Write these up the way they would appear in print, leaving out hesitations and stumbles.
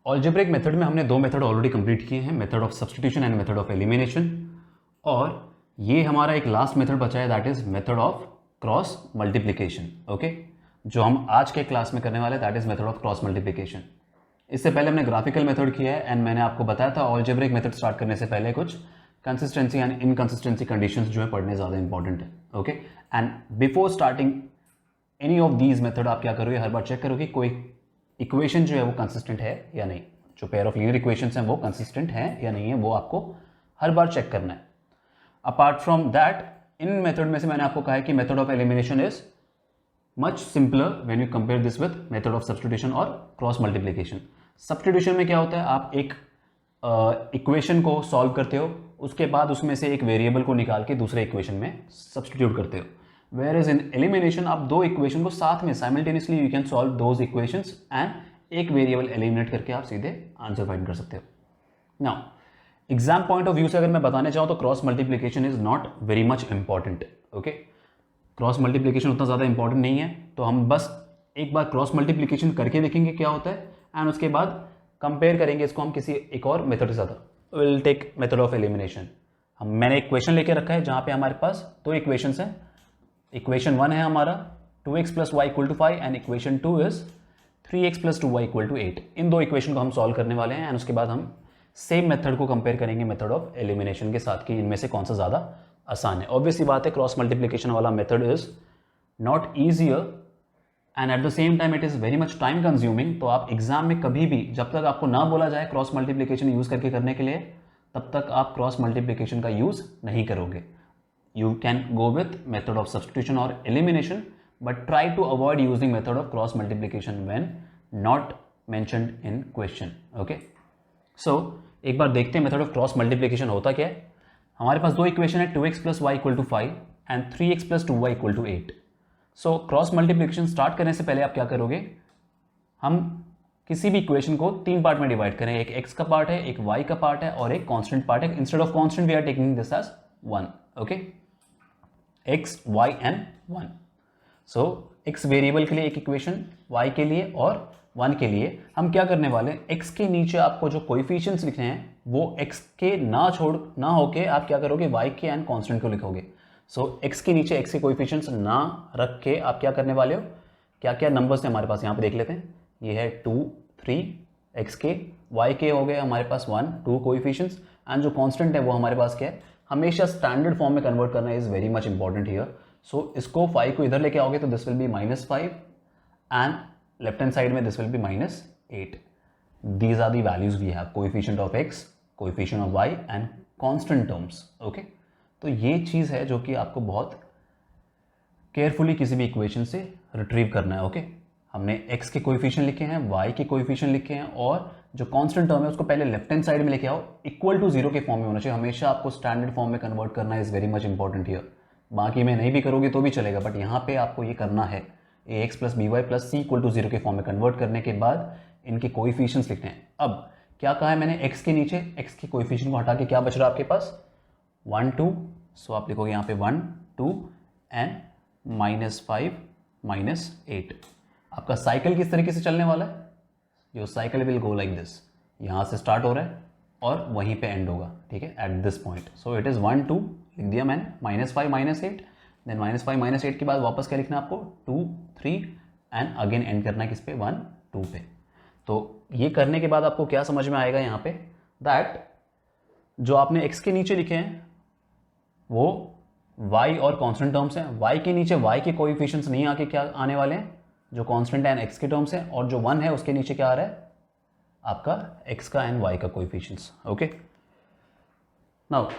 Algebraic method में हमने दो मेथड ऑलरेडी कंप्लीट किए हैं, method of substitution and method of elimination, और ये हमारा एक लास्ट मेथड बचा है, that is method of cross multiplication. Okay, जो हम आज के क्लास में करने वाले हैं, that is method of cross multiplication. इससे पहले हमने ग्राफिकल मेथड किया है एंड मैंने आपको बताया था अलजेब्रिक मेथड स्टार्ट करने से पहले कुछ कंसिस्टेंसी एंड इनकंसिस्टेंसी कंडीशंस जो है पढ़ने ज़्यादा इंपॉर्टेंट है। Okay, and before starting any of these method आप क्या करोगे, हर बार चेक करोगे कोई इक्वेशन जो है वो कंसिस्टेंट है या नहीं, जो पेयर ऑफ लीनियर इक्वेशंस हैं वो कंसिस्टेंट है या नहीं है, वो आपको हर बार चेक करना है। Apart from that, in method में से मैंने आपको कहा है कि method of elimination is much simpler when you compare this with method of substitution और क्रॉस मल्टीप्लिकेशन। सब्स्टिट्यूशन में क्या होता है, आप एक इक्वेशन को सॉल्व करते हो, उसके बाद उसमें से एक वेरिएबल को निकाल के दूसरे इक्वेशन में सब्स्टिट्यूट करते हो। वेयर इज इन एलिमिनेशन आप दो इक्वेशन को साथ में simultaneously you can solve those equations and एक वेरिएबल एलिमिनेट करके आप सीधे आंसर फाइंड कर सकते हो। Now exam point of view से अगर मैं बताने चाहूँ तो cross multiplication is not very much important. Okay, cross multiplication उतना ज़्यादा इंपॉर्टेंट नहीं है, तो हम बस एक बार क्रॉस मल्टीप्लिकेशन करके देखेंगे क्या होता है एंड उसके बाद कंपेयर करेंगे इसको हम किसी एक और मेथड के साथ। Will take method of elimination. मैंने एक क्वेश्चन लेके रखा है जहाँ पे हमारे पास दो इक्वेशंस हैं। इक्वेशन 1 है हमारा 2x + y = 5 and equation 2 is 3x + 2y = 8। इन दो इक्वेशन को हम सॉल्व करने वाले हैं एंड उसके बाद हम सेम मेथड को कंपेयर करेंगे मेथड ऑफ एलिमिनेशन के साथ कि इनमें से कौन सा ज़्यादा आसान है। ऑब्वियसली बात है, क्रॉस मल्टीप्लिकेशन वाला method is not easier and eight the same time it is very much time consuming. तो आप एग्जाम में कभी भी, जब तक आपको ना बोला जाए क्रॉस मल्टीप्लिकेशन यूज़ करके करने के लिए, तब तक आप क्रॉस मल्टीप्लिकेशन का यूज़ नहीं करोगे। You can go with method of substitution or elimination, but try to avoid using method of cross multiplication when not mentioned in question. Okay, so एक बार देखते हैं मेथड ऑफ क्रॉस मल्टीप्लिकेशन होता क्या है। हमारे पास दो इक्वेशन है 2x + y = 5 and 3x + 2y = 8। So cross multiplication start करने से पहले आप क्या करोगे, हम किसी भी इक्वेशन को तीन पार्ट में डिवाइड करें, एक x का पार्ट है, एक y का पार्ट है और एक कांस्टेंट पार्ट है। Instead of constant we are taking this as 1। Okay, x, y and 1। So x variable के लिए एक इक्वेशन, y के लिए और 1 के लिए हम क्या करने वाले हैं, x के नीचे आपको जो कोएफिशिएंट्स लिखने हैं वो x के ना होके आप क्या करोगे, y के एंड कांस्टेंट को लिखोगे। सो x के नीचे x के कोएफिशिएंट्स ना रख के आप क्या करने वाले हो, क्या क्या नंबर्स हैं हमारे पास यहाँ पे देख लेते हैं। ये है 2, 3 x के, y के हो गए हमारे पास 1, 2 कोएफिशिएंट्स एंड जो कांस्टेंट है वो हमारे पास क्या है, हमेशा स्टैंडर्ड फॉर्म में कन्वर्ट करना is very much important here. So इसको 5 को इधर लेके आओगे तो this will be -5 and left hand side में this will be -8। These are the values we have, coefficient of x, coefficient of y and constant terms. Okay, तो ये चीज़ है जो कि आपको बहुत केयरफुली किसी भी इक्वेशन से रिट्रीव करना है। ओके, हमने x के कोएफिशिएंट लिखे हैं, y के कोएफिशिएंट लिखे हैं और जो कांस्टेंट टर्म है उसको पहले लेफ्ट हैंड साइड में लेके आओ, इक्वल टू 0 के फॉर्म में होना चाहिए। हमेशा आपको स्टैंडर्ड फॉर्म में कन्वर्ट करना is very much important here. बाकी में नहीं भी करोगे तो भी चलेगा, बट यहाँ पे आपको ये करना है। ax + by + c = 0 के फॉर्म में कन्वर्ट करने के बाद इनके कोएफिशिएंट्स लिखने हैं। अब क्या कहा है मैंने, x के नीचे x के कोएफिशिएंट को हटा के क्या बच रहा है आपके पास, 1, 2। सो आप लिखोगे यहाँ पे 1, 2 एंड -5 -8। आपका साइकिल किस तरीके से चलने वाला है, your cycle will go like this, यहाँ से स्टार्ट हो रहा है और वहीं पे एंड होगा। ठीक है, at this point. So it is 1, 2 लिख दिया मैंने, -5 -8, देन -5 -8 के बाद वापस क्या लिखना है आपको, 2, 3 एंड अगेन एंड करना है किस पे, 1, 2 पे। तो ये करने के बाद आपको क्या समझ में आएगा यहाँ पे, दैट जो आपने x के नीचे लिखे हैं वो y और कांस्टेंट टर्म्स हैं, y के नीचे y के कोएफिशिएंट्स नहीं आके क्या आने वाले हैं, जो कांस्टेंट एंड x के टर्म्स हैं, और जो 1 है उसके नीचे क्या आ रहा है आपका x का एंड y का coefficients. Okay, now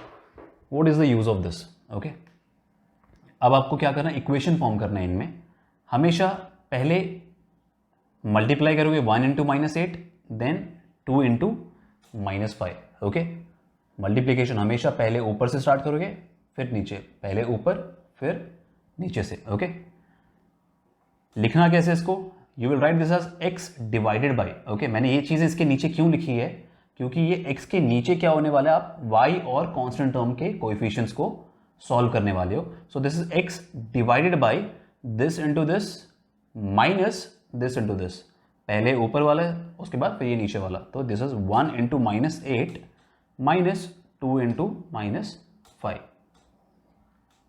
what is the use of this. Okay, अब आपको क्या करना है, इक्वेशन फॉर्म करना है इनमें। हमेशा पहले मल्टीप्लाई करोगे 1 × -8 देन 2 × -5। ओके, मल्टीप्लीकेशन हमेशा पहले ऊपर से स्टार्ट करोगे फिर नीचे, पहले ऊपर फिर नीचे से। ओके, लिखना कैसे इसको, you will write this as x divided by. Okay, मैंने ये चीज़ इसके नीचे क्यों लिखी है, क्योंकि ये x के नीचे क्या होने वाला है, आप y और कांस्टेंट टर्म के कोएफिशिएंट्स को सॉल्व करने वाले हो। So this is x divided by this into this minus this into this. पहले ऊपर वाला उसके बाद फिर ये नीचे वाला, तो this is 1 into -8 minus 2 into -5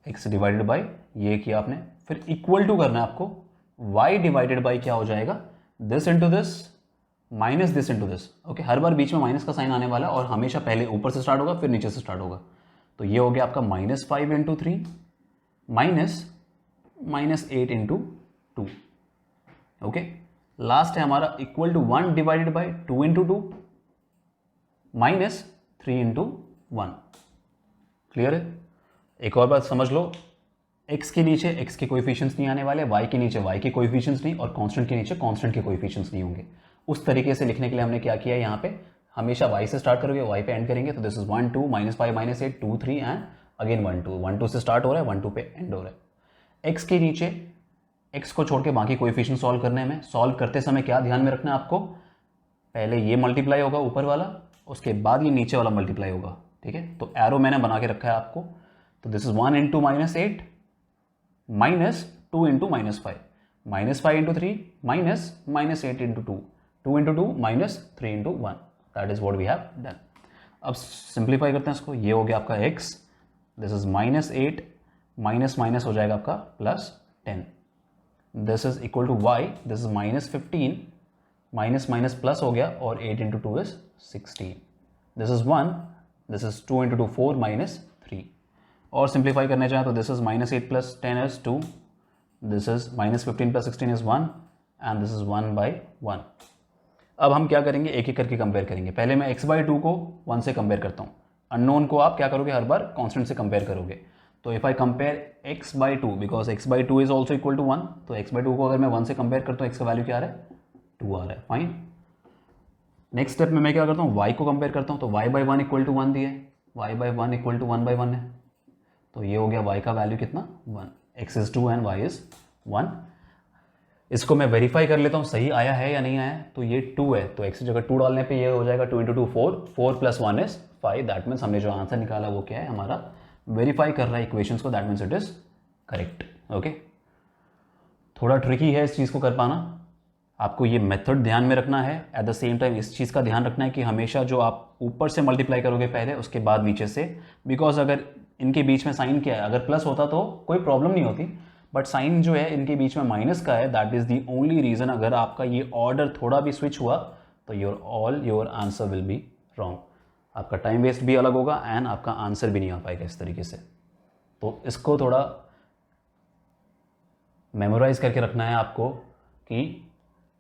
x divided by ये किया आपने, फिर इक्वल टू करना है आपको y डिवाइडेड बाई क्या हो जाएगा, this into this minus this into this. Okay, हर बार बीच में माइनस का साइन आने वाला है और हमेशा पहले ऊपर से स्टार्ट होगा फिर नीचे से स्टार्ट होगा। तो ये हो गया आपका -5 इंटू 3 -8 इंटू 2। ओके, लास्ट है हमारा equal to 1 divided by 2 into 2 -3 into 1। Clear है? एक और बात समझ लो, x के नीचे x के कोएफिशिएंट्स नहीं आने वाले, y के नीचे y के कोएफिशिएंट्स नहीं, और कांस्टेंट के नीचे कांस्टेंट के कोएफिशिएंट्स नहीं होंगे। उस तरीके से लिखने के लिए हमने क्या किया है, यहाँ पे हमेशा y से स्टार्ट करोगे y पे एंड करेंगे, तो दिस इज 1 2 -5 -8 2 3 एंड अगेन 1 2 1 2 से स्टार्ट हो रहा है 1 2 पे एंड हो रहा है। x के नीचे x को छोड़ के बाकी कोएफिशिएंट सॉल्व करने में, सॉल्व करते समय क्या ध्यान में रखना है आपको, पहले ये मल्टीप्लाई होगा ऊपर वाला, उसके बाद ये नीचे वाला मल्टीप्लाई होगा। ठीक है, तो एरो मैंने बना के रखा है आपको, तो this is 1 into -8 -2 into -5 -5 into 3 -8 into 2 2 into 2 -3 into 1। That is what we have done. अब सिंप्लीफाई करते हैं इसको, ये हो गया आपका x, दिस इज -8 माइनस हो जाएगा आपका +10, this is equal to y, this is -15 minus plus हो गया और 8 into 2 is 16, this is 1, this is 2 into 2 4 -3। और सिंप्लीफाई करने चाहें तो this is -8 plus 10 is 2, this is -15 plus 16 is 1 and this is 1/1। अब हम क्या करेंगे, एक एक करके कंपेयर करेंगे। पहले मैं x/2 को 1 से कंपेयर करता हूँ। अननोन को आप क्या करोगे, हर बार कांस्टेंट से कंपेयर करोगे। तो if I compare x/2 because x/2 is also equal to 1, तो x/2 को अगर मैं 1 से कंपेयर करता हूँ, x का वैल्यू क्या आ रहा है, 2 आ रहा है। फाइन, नेक्स्ट स्टेप में मैं क्या करता हूँ, y को कंपेयर करता हूँ, तो y/1 इक्वल टू 1 दिए, y/1 इक्वल टू 1/1 है, तो ये हो गया y का वैल्यू कितना, 1, x is 2 and y is 1। इसको मैं वेरीफाई कर लेता हूँ सही आया है या नहीं आया, तो ये 2 है, तो x की जगह 2 डालने पे ये हो जाएगा 2 into 2 4 plus 1 is 5। That means हमने जो आंसर निकाला वो क्या है, हमारा वेरीफाई कर रहा है इक्वेशंस को, that means it is correct. Okay, थोड़ा ट्रिकी है इस चीज़ को कर पाना, आपको ये मेथड ध्यान में रखना है। एट द सेम टाइम इस चीज़ का ध्यान रखना है कि हमेशा जो आप ऊपर से मल्टीप्लाई करोगे पहले, उसके बाद नीचे से, बिकॉज अगर इनके बीच में साइन क्या है, अगर प्लस होता तो कोई प्रॉब्लम नहीं होती, बट साइन जो है इनके बीच में माइनस का है, that is the only reason अगर आपका ये ऑर्डर थोड़ा भी स्विच हुआ तो your answer will be wrong. आपका टाइम वेस्ट भी अलग होगा एंड आपका आंसर भी नहीं आ पाएगा इस तरीके से। तो इसको थोड़ा मेमोराइज करके रखना है आपको कि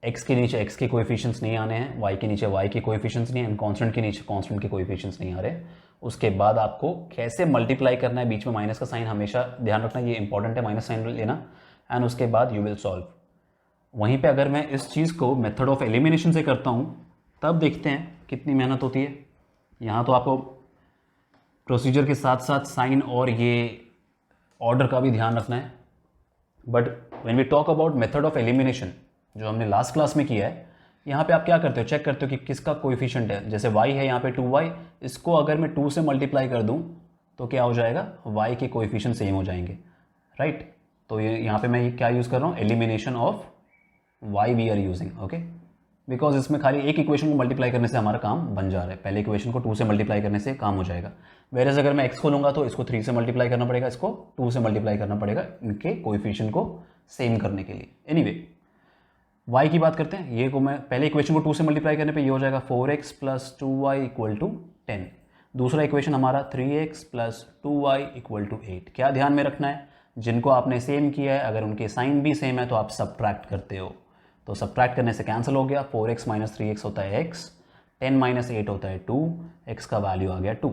x के नीचे x के कोएफिशिएंट्स नहीं आने हैं, y के नीचे y के कोएफिशिएंट्स नहीं, एंड कांस्टेंट के नीचे कांस्टेंट के कोएफिशिएंट्स नहीं आ रहे। उसके बाद आपको कैसे मल्टीप्लाई करना है, बीच में माइनस का साइन हमेशा ध्यान रखना, ये इंपॉर्टेंट है, माइनस साइन लेना, एंड उसके बाद यू विल सॉल्व। वहीं पे अगर मैं इस चीज़ को मेथड ऑफ एलिमिनेशन से करता हूँ, तब देखते हैं कितनी मेहनत होती है। यहाँ तो आपको प्रोसीजर के साथ साथ साइन और ये ऑर्डर का भी ध्यान रखना है, but when we talk about method of elimination जो हमने लास्ट क्लास में किया है, यहाँ पे आप क्या करते हो, चेक करते हो कि किसका कोएफिशिएंट है। जैसे y है यहाँ पे 2y, इसको अगर मैं 2 से मल्टीप्लाई कर दूँ तो क्या हो जाएगा, y के कोएफिशिएंट सेम हो जाएंगे, राइट। तो ये यहाँ पे मैं क्या यूज़ कर रहा हूँ, elimination of y we are using, okay, because इसमें खाली एक इक्वेशन को मल्टीप्लाई करने से हमारा काम बन जा रहा है। पहले इक्वेशन को 2 से मल्टीप्लाई करने से काम हो जाएगा। वेरएज अगर मैं x को लूँगा तो इसको 3 से मल्टीप्लाई करना पड़ेगा, इसको 2 से मल्टीप्लाई करना पड़ेगा, इनके कोएफिशिएंट को सेम करने के लिए। एनीवे y की बात करते हैं, ये को मैं पहले इक्वेशन को 2 से मल्टीप्लाई करने पे ये हो जाएगा 4x plus 2y equal to 10। दूसरा इक्वेशन हमारा 3x plus 2y equal to 8। क्या ध्यान में रखना है, जिनको आपने सेम किया है अगर उनके साइन भी सेम है तो आप सबट्रैक्ट करते हो, तो सबट्रैक्ट करने से कैंसिल हो गया, 4x माइनस 3x होता है x, 10 माइनस 8 होता है 2, x का वैल्यू आ गया 2।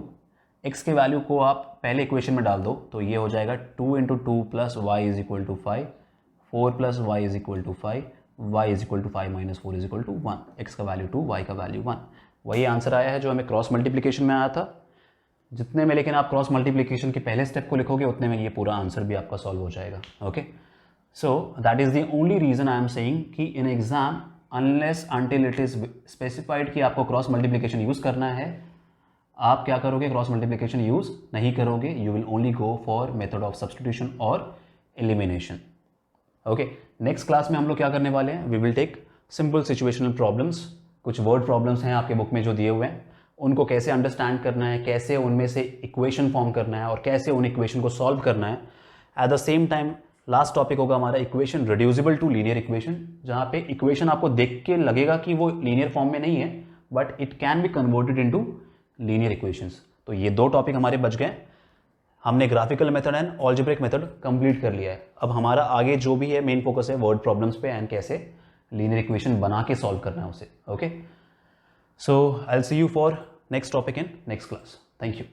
x के वैल्यू को आप पहले इक्वेशन में डाल दो तो ये हो जाएगा 2 into 2 plus y is equal to 5, 4 plus y is equal to 5, y is equal to 5 minus 4 is equal to 1, x का वैल्यू 2, y का वैल्यू 1। वही आंसर आया है जो हमें क्रॉस मल्टीप्लिकेशन में आया था। जितने में लेकिन आप क्रॉस मल्टीप्लिकेशन के पहले स्टेप को लिखोगे उतने में ये पूरा आंसर भी आपका सॉल्व हो जाएगा। Okay, so that is the only reason I am saying कि in exam unless until it is specified कि आपको क्रॉस मल्टीप्लिकेशन यूज करना है, आप क्या करोगे, क्रॉस मल्टीप्लिकेशन यूज नहीं करोगे, you will only go for method of substitution और एलिमिनेशन। ओके, नेक्स्ट क्लास में हम लोग क्या करने वाले हैं, we will take simple situational problems, कुछ वर्ड प्रॉब्लम्स हैं आपके बुक में जो दिए हुए हैं, उनको कैसे अंडरस्टैंड करना है, कैसे उनमें से इक्वेशन फॉर्म करना है और कैसे उन इक्वेशन को सॉल्व करना है। At the same time last topic होगा हमारा equation reducible to linear equation, जहाँ पे इक्वेशन आपको देख के लगेगा कि वो लीनियर फॉर्म में नहीं है but it can be converted into linear equations. तो ये 2 टॉपिक हमारे बच गए। हमने graphical method and algebraic method complete कर लिया है। अब हमारा आगे जो भी है मेन फोकस है वर्ड प्रॉब्लम्स पे एंड कैसे लीनियर इक्वेशन बना के सॉल्व करना है उसे। Okay, so I will see you for next topic in next class. Thank you.